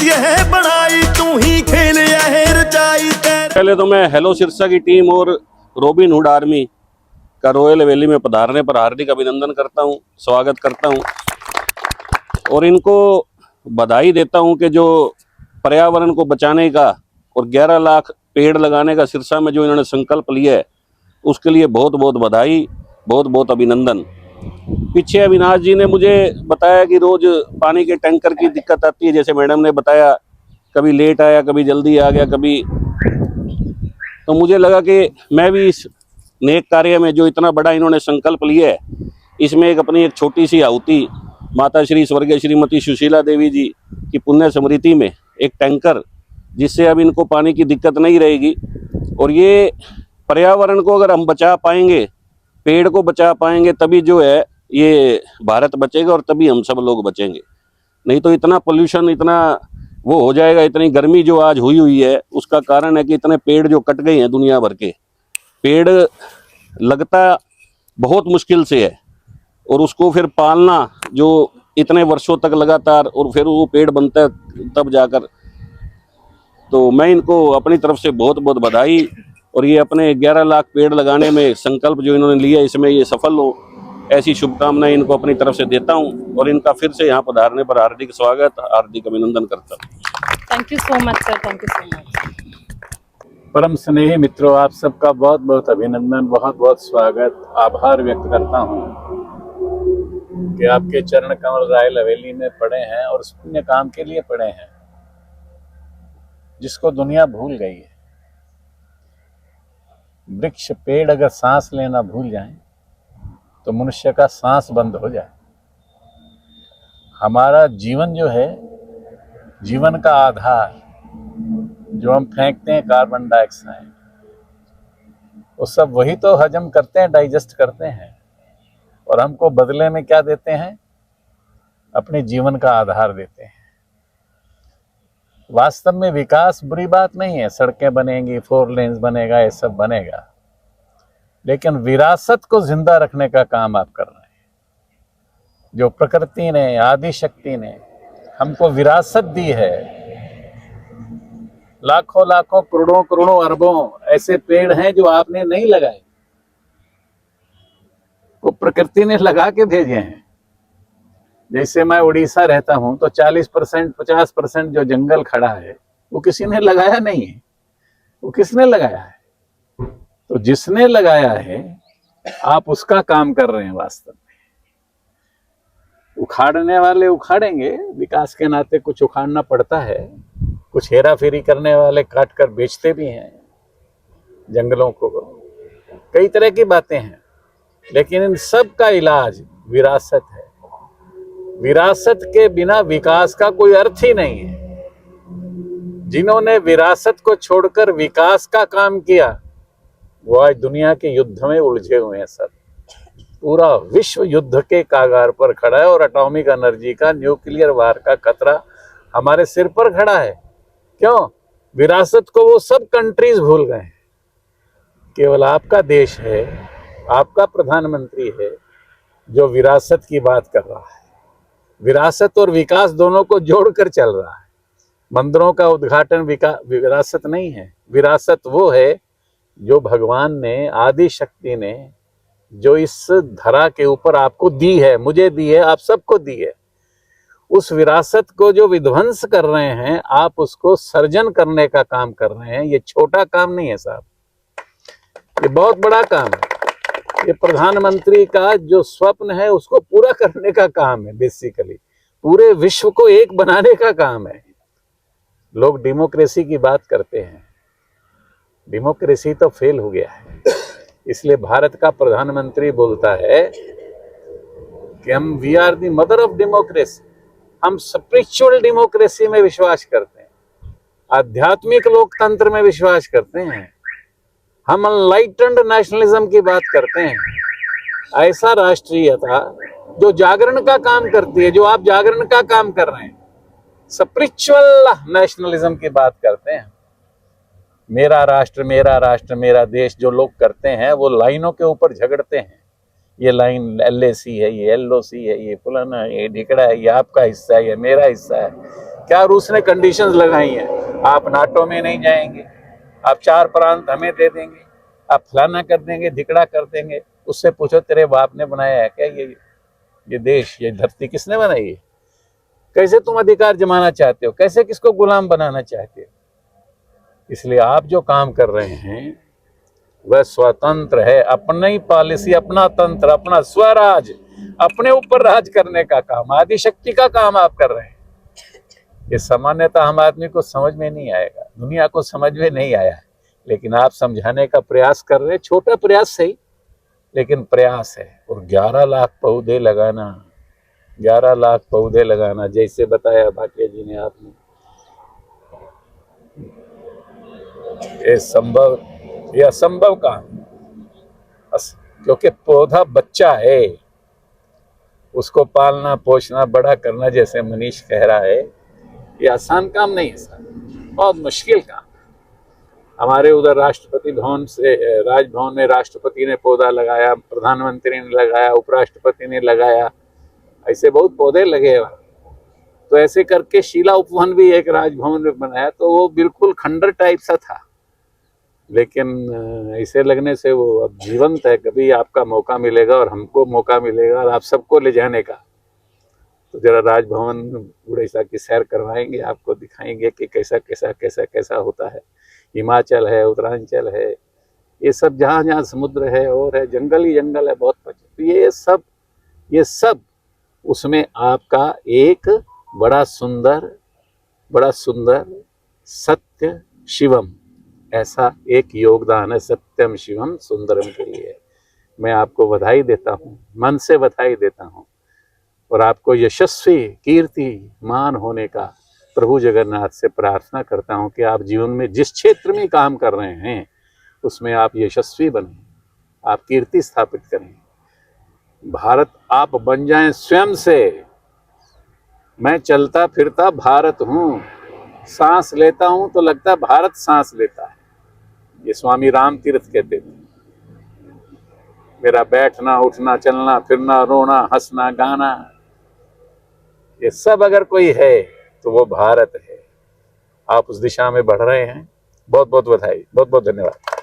यह बनाई तू ही खेल यह रचाई। पहले तो मैं हेलो सिरसा की टीम और रॉबिन हुड आर्मी का रॉयल वैली में पधारने पर हार्दिक अभिनंदन करता हूं, स्वागत करता हूं और इनको बधाई देता हूं कि जो पर्यावरण को बचाने का और 11 लाख पेड़ लगाने का सिरसा में जो इन्होंने संकल्प लिया है उसके लिए बहुत बहुत बधाई, बहुत बहुत अभिनंदन। पीछे अविनाश जी ने मुझे बताया कि रोज पानी के टैंकर की दिक्कत आती है, जैसे मैडम ने बताया, कभी लेट आया, कभी जल्दी आ गया, कभी। तो मुझे लगा कि मैं भी इस नेक कार्य में जो इतना बड़ा इन्होंने संकल्प लिया है, इसमें एक छोटी सी आहुति माता श्री स्वर्गीय श्रीमती सुशीला देवी जी की पुण्य स्मृति में एक टैंकर, जिससे अब इनको पानी की दिक्कत नहीं रहेगी। और ये पर्यावरण को अगर हम बचा पाएंगे, पेड़ को बचा पाएंगे, तभी जो है ये भारत बचेगा और तभी हम सब लोग बचेंगे। नहीं तो इतना पोल्यूशन, इतना वो हो जाएगा। इतनी गर्मी जो आज हुई है उसका कारण है कि इतने पेड़ जो कट गए हैं दुनिया भर के। पेड़ लगता बहुत मुश्किल से है और उसको फिर पालना जो इतने वर्षों तक लगातार, और फिर वो पेड़ बनता है तब जाकर। तो मैं इनको अपनी तरफ से बहुत बहुत बधाई, और ये अपने 11 लाख पेड़ लगाने में संकल्प जो इन्होंने लिया इसमें ये सफल हो, ऐसी शुभकामनाएं इनको अपनी तरफ से देता हूं और इनका फिर से यहाँ पधारने पर हार्दिक स्वागत, हार्दिक अभिनंदन करता हूँ। Thank you so much sir, thank you so much. परम स्नेही मित्रों, आप सबका बहुत बहुत अभिनंदन, बहुत बहुत स्वागत, आभार व्यक्त करता हूँ कि आपके चरण कमल रॉयल हवेली में पड़े हैं और उस पुण्य काम के लिए पड़े हैं जिसको दुनिया भूल गई है। वृक्ष पेड़ अगर सांस लेना भूल जाएं तो मनुष्य का सांस बंद हो जाए। हमारा जीवन जो है, जीवन का आधार जो हम फेंकते हैं कार्बन डाइऑक्साइड, वो सब वही तो हजम करते हैं, डाइजेस्ट करते हैं, और हमको बदले में क्या देते हैं? अपने जीवन का आधार देते हैं। वास्तव में विकास बुरी बात नहीं है, सड़कें बनेंगी, 4 लेन्स बनेगा, ये सब बनेगा, लेकिन विरासत को जिंदा रखने का काम आप कर रहे हैं। जो प्रकृति ने, आदि शक्ति ने हमको विरासत दी है, लाखों लाखों करोड़ों करोड़ों अरबों ऐसे पेड़ हैं जो आपने नहीं लगाए, वो प्रकृति ने लगा के भेजे हैं। जैसे मैं उड़ीसा रहता हूं तो 40% 50% जो जंगल खड़ा है वो किसी ने लगाया नहीं है, वो किसने लगाया है? तो जिसने लगाया है आप उसका काम कर रहे हैं। वास्तव में उखाड़ने वाले उखाड़ेंगे, विकास के नाते कुछ उखाड़ना पड़ता है, कुछ हेरा फेरी करने वाले काट कर बेचते भी हैं जंगलों को, कई तरह की बातें हैं, लेकिन इन सब का इलाज विरासत है। विरासत के बिना विकास का कोई अर्थ ही नहीं है। जिन्होंने विरासत को छोड़कर विकास का काम किया वो आज दुनिया के युद्ध में उलझे हुए हैं। सब पूरा विश्व युद्ध के कागार पर खड़ा है और एटॉमिक एनर्जी का, न्यूक्लियर वार का खतरा हमारे सिर पर खड़ा है। क्यों? विरासत को वो सब कंट्रीज भूल गए हैं। केवल आपका देश है, आपका प्रधानमंत्री है जो विरासत की बात कर रहा है। विरासत और विकास दोनों को जोड़कर चल रहा है। मंदिरों का उद्घाटन विरासत नहीं है। विरासत वो है जो भगवान ने, आदि शक्ति ने जो इस धरा के ऊपर आपको दी है, मुझे दी है, आप सबको दी है। उस विरासत को जो विध्वंस कर रहे हैं, आप उसको सर्जन करने का काम कर रहे हैं। ये छोटा काम नहीं है साहब, ये बहुत बड़ा काम है। ये प्रधानमंत्री का जो स्वप्न है उसको पूरा करने का काम है। बेसिकली पूरे विश्व को एक बनाने का काम है। लोग डेमोक्रेसी की बात करते हैं, डेमोक्रेसी तो फेल हो गया है। इसलिए भारत का प्रधानमंत्री बोलता है कि हम we are the mother of democracy. हम स्पिरिचुअल डेमोक्रेसी में विश्वास करते हैं, आध्यात्मिक लोकतंत्र में विश्वास करते हैं, हम अनलाइटेंड नेशनलिज्म की बात करते हैं। ऐसा राष्ट्रीयता जो जागरण का काम करती है, जो आप जागरण का काम कर रहे हैं, स्पिरिचुअल नेशनलिज्म की बात करते हैं। मेरा राष्ट्र, मेरा देश जो लोग करते हैं वो लाइनों के ऊपर झगड़ते हैं। ये लाइन LAC है, ये LOC है, ये फलाना है, ये ढिकड़ा है, ये आपका हिस्सा है, ये मेरा हिस्सा है। क्या रूस ने कंडीशंस लगाई हैं, आप नाटो में नहीं जाएंगे, आप 4 प्रांत हमें दे देंगे, आप फलाना कर देंगे, धिकड़ा कर देंगे। उससे पूछो तेरे बाप ने बनाया है क्या ये देश, ये धरती किसने बनाई है? कैसे तुम अधिकार जमाना चाहते हो, कैसे किसको गुलाम बनाना चाहते हो? इसलिए आप जो काम कर रहे हैं वह स्वतंत्र है, अपनी पॉलिसी, अपना तंत्र, अपना स्वराज, अपने ऊपर राज करने का काम, आदिशक्ति का काम आप कर रहे हैं। ये सामान्यतः आम आदमी को समझ में नहीं आएगा, दुनिया को समझ में नहीं आया है, लेकिन आप समझाने का प्रयास कर रहे हैं। छोटा प्रयास सही, लेकिन प्रयास है। और 11 लाख पौधे लगाना, 11 लाख पौधे लगाना, जैसे बताया भाटिया जी ने आपने, ये असंभव काम, क्योंकि पौधा बच्चा है, उसको पालना पोषना बड़ा करना, जैसे मनीष कह रहा है, ये आसान काम नहीं है सर, बहुत मुश्किल काम। हमारे उधर राष्ट्रपति भवन से, राजभवन में राष्ट्रपति ने पौधा लगाया, प्रधानमंत्री ने लगाया, उपराष्ट्रपति ने लगाया, ऐसे बहुत पौधे लगे। तो ऐसे करके शीला उपवन भी एक राजभवन में बनाया, तो वो बिल्कुल खंडर टाइप सा था, लेकिन ऐसे लगने से वो अब जीवंत है। कभी आपका मौका मिलेगा और हमको मौका मिलेगा और आप सबको ले जाने का, तो जरा राजभवन उड़ीसा की सैर करवाएंगे, आपको दिखाएंगे कि कैसा कैसा कैसा कैसा होता है। हिमाचल है, उत्तरांचल है, ये सब जहाँ जहाँ समुद्र है और है, जंगल ही जंगल है बहुत कुछ। तो ये सब उसमें आपका एक बड़ा सुंदर सत्य शिवम, ऐसा एक योगदान है, सत्यम शिवम सुंदरम के लिए। मैं आपको बधाई देता हूँ, मन से बधाई देता हूँ, और आपको यशस्वी कीर्तिमान होने का प्रभु जगन्नाथ से प्रार्थना करता हूँ कि आप जीवन में जिस क्षेत्र में काम कर रहे हैं उसमें आप यशस्वी बने, आप कीर्ति स्थापित करें, भारत आप बन जाएं स्वयं से। मैं चलता फिरता भारत हूँ, सांस लेता हूँ तो लगता भारत सांस लेता है, ये स्वामी राम तीर्थ कहते थे। मेरा बैठना उठना चलना फिरना रोना हंसना गाना, ये सब अगर कोई है तो वो भारत है। आप उस दिशा में बढ़ रहे हैं, बहुत बहुत बधाई, बहुत बहुत धन्यवाद।